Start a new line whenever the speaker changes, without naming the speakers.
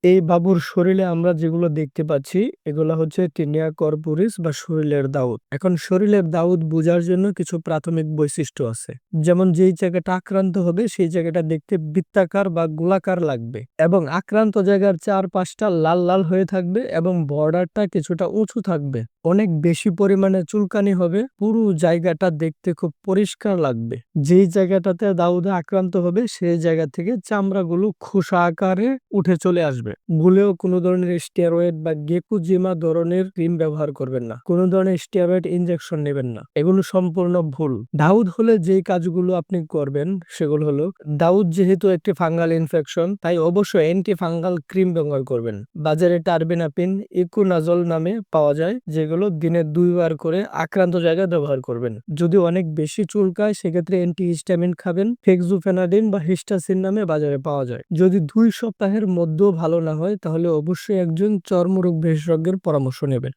এই বাবুর শরীরে আমরা যেগুলো দেখতে পাচ্ছি এগুলা হচ্ছে টিনিয়া কর্পোরিস বা শরীরের দাউদ। এখন শরীরের দাউদ বোঝার জন্য কিছু প্রাথমিক বৈশিষ্ট্য আছে। যেমন যেই জায়গাটা আক্রান্ত হবে সেই জায়গাটা দেখতে বৃত্তাকার বা গোলাকার লাগবে এবং আক্রান্ত জায়গার চারপাশটা লাল লাল হয়ে থাকবে এবং বর্ডারটা কিছুটা উঁচু থাকবে। অনেক বেশি পরিমাণে চুলকানি হবে, পুরো জায়গাটা দেখতে খুব পরিষ্কার লাগবে। যেই জায়গাটাতে দাউদে আক্রান্ত হবে সেই জায়গা থেকে চামড়াগুলো খোসা আকারে উঠে চলে আসবে। ভুলেও কোনো ধরনের স্টেরয়েড বা গেকুজিমা ধরনের ক্রিম ব্যবহার করবেন না, কোনো ধরনের স্টেরয়েড ইনজেকশন নেবেন না, এগুলো সম্পূর্ণ ভুল। দাউদ হলে যেই কাজগুলো আপনি করবেন সেগুলো হলো, দাউদ যেহেতু একটি ফাঙ্গাল ইনফেকশন তাই অবশ্যই অ্যান্টি ফাঙ্গাল ক্রিম ব্যবহার করবেন। বাজারে টার্বিনাপিন, ইকুনাজল নামে পাওয়া যায়, যেগুলো দিনে 2 বার করে আক্রান্ত জায়গায় ব্যবহার করবেন। যদি অনেক বেশি চুলকায় সেক্ষেত্রে অ্যান্টিহিস্টামিন খাবেন, ফেক্সুফেনাডিন বা হিস্টাসিন নামে বাজারে পাওয়া যায়। যদি 2 সপ্তাহের মধ্যেও ভালো না হয় তাহলে অবশ্যই একজন চর্মরোগ বিশেষজ্ঞের পরামর্শ নেবেন।